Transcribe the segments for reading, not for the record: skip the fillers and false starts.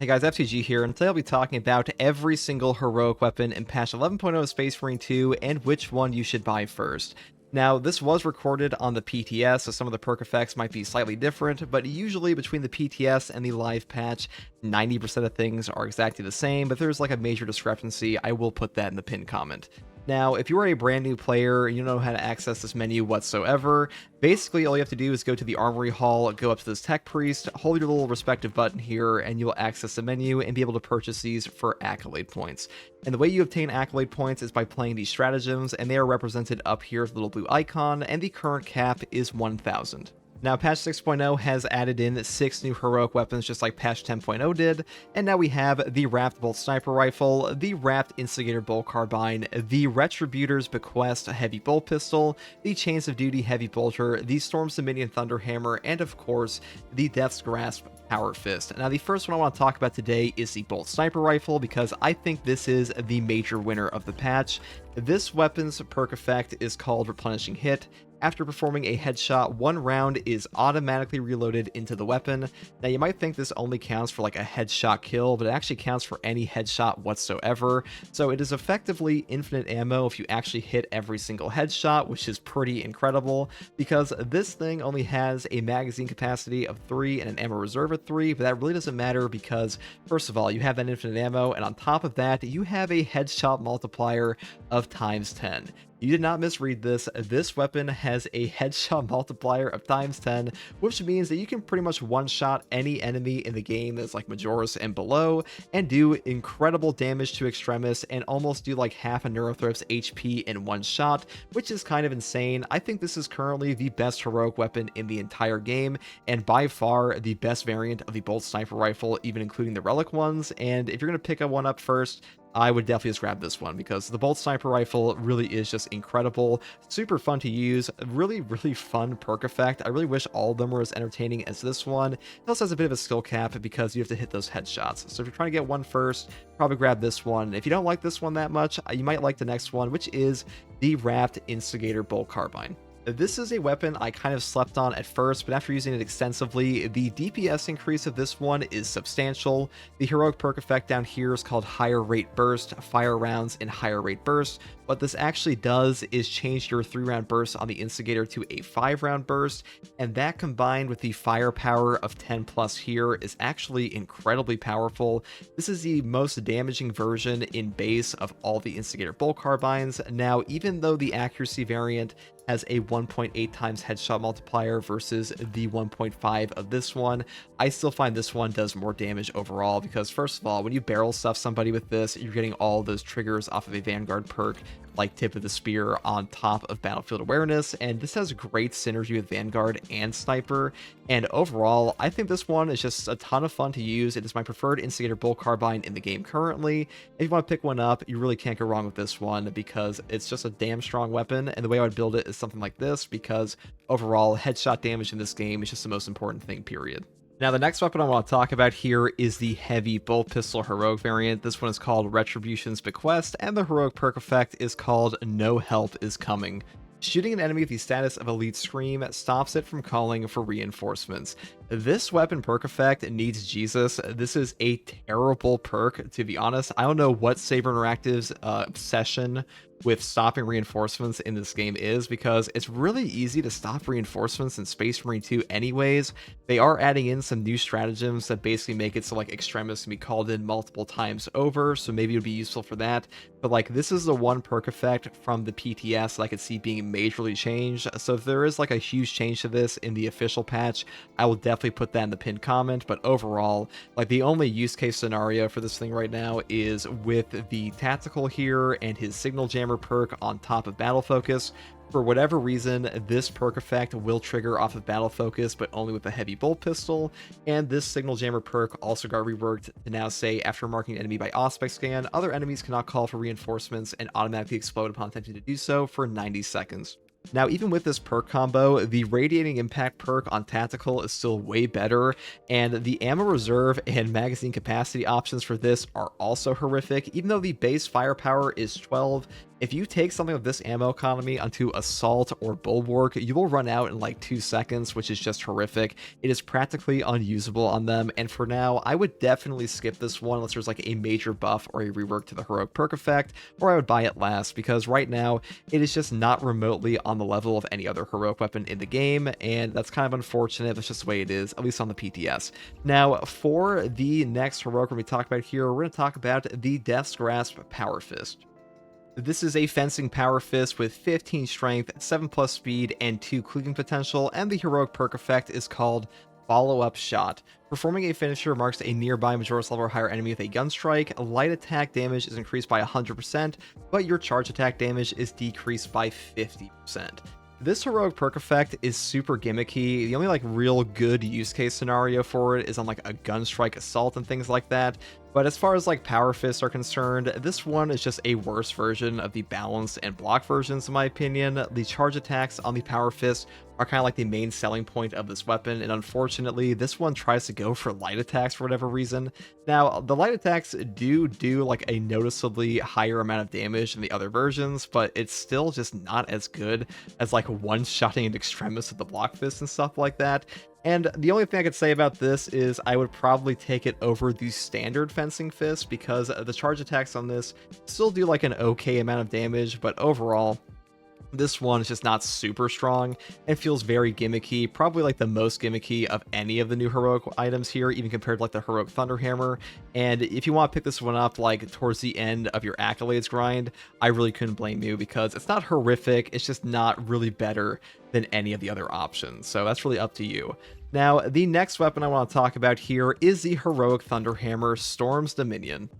Hey guys, FTG here, and today I'll be talking about every single heroic weapon in patch 11.0 of Space Marine 2 and which one you should buy first. Now, this was recorded on the PTS, so some of the perk effects might be slightly different, but usually between the PTS and the live patch, 90% of things are exactly the same, but if there's like a major discrepancy, I will put that in the pinned comment. Now, if you are a brand new player and you don't know how to access this menu whatsoever, basically all you have to do is go to the Armory Hall, go up to this Tech Priest, hold your little respective button here, and you'll access the menu and be able to purchase these for accolade points. And the way you obtain accolade points is by playing these stratagems, and they are represented up here with the little blue icon, and the current cap is 1000. Now, patch 6.0 has added in 6 new heroic weapons just like patch 10.0 did, and now we have the Wrapped Bolt Sniper Rifle, the Wrapped Instigator Bolt Carbine, the Retributor's Bequest Heavy Bolt Pistol, the Chains of Duty Heavy Bolter, the Storm's Dominion Thunder Hammer, and of course, the Death's Grasp Power Fist. Now, the first one I want to talk about today is the Bolt Sniper Rifle because I think this is the major winner of the patch. This weapon's perk effect is called Replenishing Hit. After performing a headshot, one round is automatically reloaded into the weapon. Now, you might think this only counts for like a headshot kill, but it actually counts for any headshot whatsoever. So it is effectively infinite ammo if you actually hit every single headshot, which is pretty incredible because this thing only has a magazine capacity of 3 and an ammo reserve of 3, but that really doesn't matter because, first of all, you have that infinite ammo, and on top of that, you have a headshot multiplier of times 10. You did not misread this. This weapon has a headshot multiplier of times 10, which means that you can pretty much one-shot any enemy in the game that's like Majoris and below, and do incredible damage to Extremis, and almost do like half a Neurothrift's HP in one shot, which is kind of insane. I think this is currently the best heroic weapon in the entire game, and by far the best variant of the Bolt Sniper Rifle, even including the relic ones. And if you're going to pick one up first, I would definitely just grab this one because the Bolt Sniper Rifle really is just incredible, super fun to use, really fun perk effect. I really wish all of them were as entertaining as this one. It also has a bit of a skill cap because you have to hit those headshots. So if you're trying to get one first, probably grab this one. If you don't like this one that much, you might like the next one, which is the Wrapped Instigator Bolt Carbine. This is a weapon I kind of slept on at first, but after using it extensively, the DPS increase of this one is substantial. The heroic perk effect down here is called Higher Rate Burst, fire rounds in higher rate burst. What this actually does is change your 3-round burst on the Instigator to a 5-round burst, and that combined with the firepower of 10 plus here is actually incredibly powerful. This is the most damaging version in base of all the Instigator Bolt Carbines. Now, even though the accuracy variant has a 1.8 times headshot multiplier versus the 1.5 of this one, I still find this one does more damage overall because, first of all, when you barrel stuff somebody with this, you're getting all those triggers off of a Vanguard perk like Tip of the Spear on top of Battlefield Awareness, and this has great synergy with Vanguard and Sniper. And overall, I think this one is just a ton of fun to use. It is my preferred Instigator Bolt Carbine in the game currently. If you want to pick one up, you really can't go wrong with this one because it's just a damn strong weapon, and the way I would build it is something like this because overall, headshot damage in this game is just the most important thing, period. Now, the next weapon I want to talk about here is the Heavy Bolt Pistol Heroic variant. This one is called Retribution's Bequest, and the heroic perk effect is called No Help Is Coming. Shooting an enemy with the status of Elite Scream stops it from calling for reinforcements. This weapon perk effect needs Jesus. This is a terrible perk, to be honest. I don't know what Saber Interactive's obsession with stopping reinforcements in this game is, because it's really easy to stop reinforcements in Space Marine 2 anyways. They are adding in some new stratagems that basically make it so like Extremis can be called in multiple times over, so maybe it would be useful for that. But like, this is the one perk effect from the PTS that I could see being majorly changed. So if there is like a huge change to this in the official patch, I will definitely put that in the pinned comment. But overall, like, the only use case scenario for this thing right now is with the tactical here and his signal jammer perk on top of battle focus. For whatever reason, this perk effect will trigger off of battle focus, but only with a heavy bolt pistol. And this signal jammer perk also got reworked to now say, after marking an enemy by Auspex scan, other enemies cannot call for reinforcements and automatically explode upon attempting to do so for 90 seconds. Now, even with this perk combo, the Radiating Impact perk on Tactical is still way better, and the ammo reserve and magazine capacity options for this are also horrific. Even though the base firepower is 12, If you take something of this ammo economy onto Assault or Bulwark, you will run out in like 2 seconds, which is just horrific. It is practically unusable on them, and for now, I would definitely skip this one unless there's like a major buff or a rework to the heroic perk effect, or I would buy it last, because right now, it is just not remotely on the level of any other heroic weapon in the game, and that's kind of unfortunate. That's just the way it is, at least on the PTS. Now, for the next heroic we talk about here, we're going to talk about the Death's Grasp Power Fist. This is a fencing power fist with 15 strength, 7 plus speed, and 2 cleaving potential, and the heroic perk effect is called Follow-Up Shot. Performing a finisher marks a nearby Majora's level or higher enemy with a gun strike. Light attack damage is increased by 100%, but your charge attack damage is decreased by 50%. This heroic perk effect is super gimmicky. The only like real good use case scenario for it is on like a gunstrike assault and things like that. But as far as like power fists are concerned, this one is just a worse version of the balanced and block versions in my opinion. The charge attacks on the power fist are kind of like the main selling point of this weapon, and unfortunately this one tries to go for light attacks for whatever reason. Now the light attacks do like a noticeably higher amount of damage than the other versions, but it's still just not as good as like one-shotting an extremis with the block fist and stuff like that. And the only thing I could say about this is I would probably take it over the standard fencing fist, because the charge attacks on this still do like an okay amount of damage, but overall this one is just not super strong and feels very gimmicky, probably like the most gimmicky of any of the new heroic items here, even compared to like the heroic Thunderhammer. And if you want to pick this one up like towards the end of your accolades grind, I really couldn't blame you, because it's not horrific, it's just not really better than any of the other options. So that's really up to you. Now, the next weapon I want to talk about here is the heroic Thunderhammer Storm's Dominion.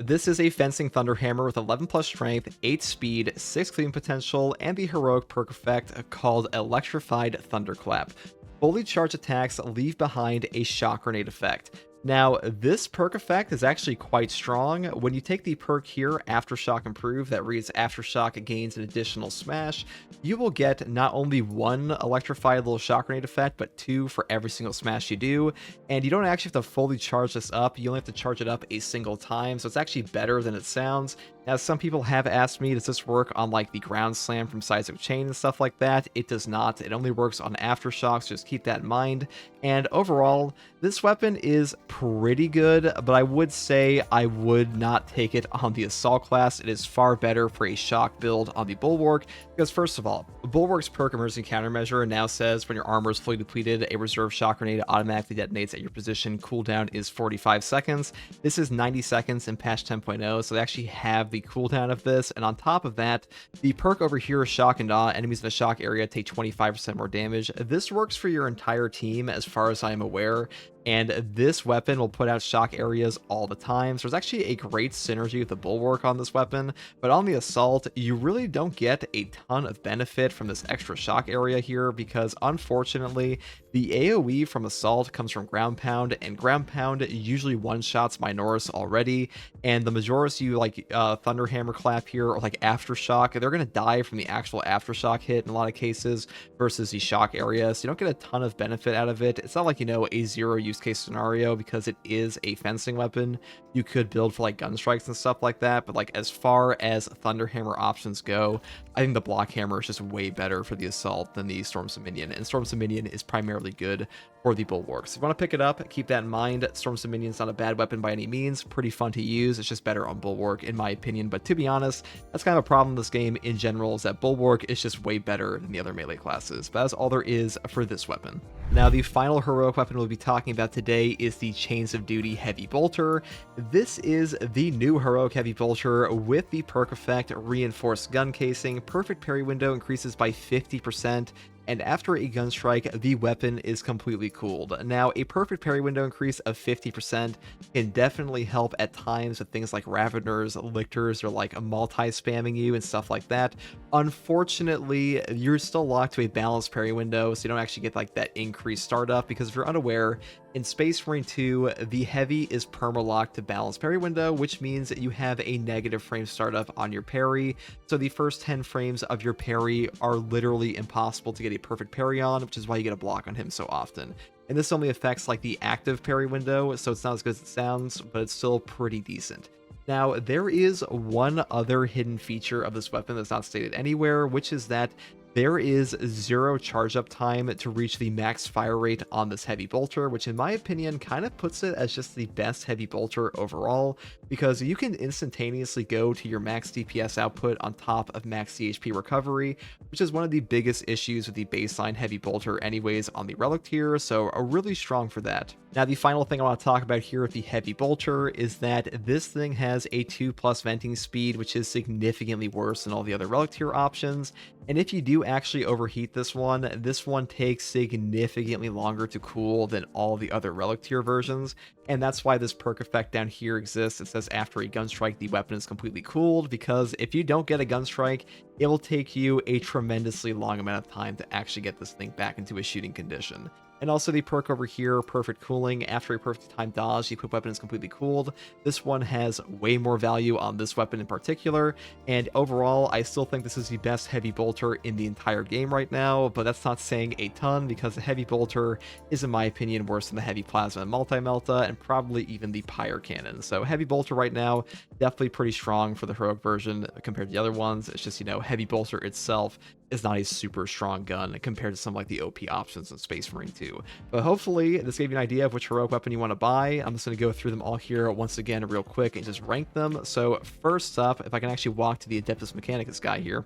This is a fencing Thunderhammer with 11 plus strength, 8 speed, 6 cleaving potential, and the heroic perk effect called Electrified Thunderclap. Fully charged attacks leave behind a shock grenade effect. Now, this perk effect is actually quite strong. When you take the perk here, Aftershock Improve, that reads Aftershock gains an additional smash, you will get not only 1 electrified little shock grenade effect, but 2 for every single smash you do. And you don't actually have to fully charge this up, you only have to charge it up a single time, so it's actually better than it sounds. Now, some people have asked me, does this work on like the ground slam from Sides of Chain and stuff like that? It does not. It only works on Aftershocks, just keep that in mind. And overall, this weapon is pretty good, but I would say I would not take it on the Assault class. It is far better for a shock build on the Bulwark, because first of all, Bulwark's perk Emergency Countermeasure now says when your armor is fully depleted, a reserve shock grenade automatically detonates at your position. Cooldown is 45 seconds. This is 90 seconds in patch 10.0, so they actually have the cooldown of this, and on top of that, the perk over here, Shock and Awe, enemies in the shock area take 25% more damage. This works for your entire team as far as I am aware, and this weapon will put out shock areas all the time, so there's actually a great synergy with the Bulwark on this weapon. But on the Assault, you really don't get a ton of benefit from this extra shock area here, because unfortunately the AoE from Assault comes from Ground Pound, and Ground Pound usually one-shots Minoris already, and the Majora's you like Thunderhammer clap here, or like Aftershock, they're going to die from the actual Aftershock hit in a lot of cases versus the shock area, so you don't get a ton of benefit out of it. It's not like, you know, a zero use case scenario, because it is a fencing weapon. You could build for like gun strikes and stuff like that, but like as far as Thunderhammer options go, I think the Block Hammer is just way better for the Assault than the Storm's Dominion, and Storm's Dominion is primarily good for the Bulwarks. If you want to pick it up, keep that in mind. Storm's Dominion is not a bad weapon by any means, pretty fun to use, it's just better on Bulwark in my opinion. But to be honest, that's kind of a problem in this game in general, is that Bulwark is just way better than the other melee classes. But that's all there is for this weapon. Now, the final heroic weapon we'll be talking about today is the Chains of Duty Heavy Bolter. This is the new heroic Heavy Bolter with the perk effect Reinforced Gun Casing. Perfect parry window increases by 50%. And after a gun strike, the weapon is completely cooled. Now, a perfect parry window increase of 50% can definitely help at times with things like Raveners, Lictors, or like multi-spamming you and stuff like that. Unfortunately, you're still locked to a balanced parry window, so you don't actually get like that increased startup, because if you're unaware, in Space Marine 2, the Heavy is perma-locked to balanced parry window, which means that you have a negative frame startup on your parry. So the first 10 frames of your parry are literally impossible to get a perfect parry on, which is why you get a block on him so often. And this only affects like the active parry window, so it's not as good as it sounds, but it's still pretty decent. Now, there is one other hidden feature of this weapon that's not stated anywhere, which is that there is 0 charge up time to reach the max fire rate on this heavy bolter, which in my opinion kind of puts it as just the best heavy bolter overall, because you can instantaneously go to your max DPS output on top of max CHP recovery, which is one of the biggest issues with the baseline heavy bolter anyways on the relic tier, so really strong for that. Now, the final thing I want to talk about here with the heavy bolter is that this thing has a 2+ venting speed, which is significantly worse than all the other relic tier options. And if you do actually overheat this one takes significantly longer to cool than all the other relic tier versions. And that's why this perk effect down here exists. It says after a gun strike, the weapon is completely cooled, because if you don't get a gun strike, it will take you a tremendously long amount of time to actually get this thing back into a shooting condition. And also the perk over here, perfect cooling. After a perfect time dodge, the equipped weapon is completely cooled. This one has way more value on this weapon in particular. And overall, I still think this is the best heavy bolter in the entire game right now, but that's not saying a ton, because the heavy bolter is, in my opinion, worse than the heavy plasma and multi-melta, and probably even the pyre cannon. So heavy bolter right now, definitely pretty strong for the heroic version compared to the other ones. It's just, heavy bolter itself is not a super strong gun compared to some like the OP options in Space Marine 2. But hopefully this gave you an idea of which heroic weapon you want to buy. I'm just going to go through them all here once again real quick and just rank them. So first up, if I can actually walk to the Adeptus Mechanicus guy here.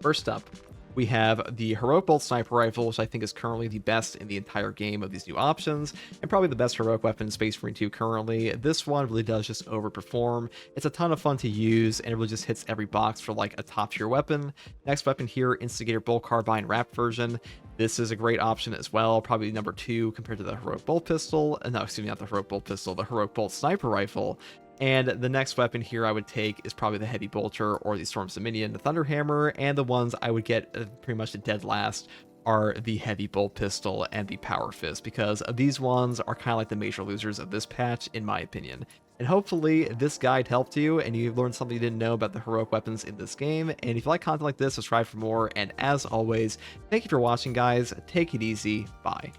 First up, we have the Heroic Bolt Sniper Rifle, which I think is currently the best in the entire game of these new options, and probably the best heroic weapon in Space Marine 2 currently. This one really does just overperform. It's a ton of fun to use, and it really just hits every box for like a top tier weapon. Next weapon here, Instigator Bolt Carbine Wrap version. This is a great option as well, probably number 2 compared to the Heroic Bolt Pistol. No, excuse me, not the Heroic Bolt Pistol, the Heroic Bolt Sniper Rifle. And the next weapon here I would take is probably the Heavy Bolter or the Storm Dominion, the Thunderhammer, and the ones I would get pretty much the dead last are the Heavy Bolt Pistol and the Power Fist, because these ones are kind of like the major losers of this patch, in my opinion. And hopefully this guide helped you and you learned something you didn't know about the heroic weapons in this game. And if you like content like this, subscribe for more. And as always, thank you for watching, guys. Take it easy. Bye.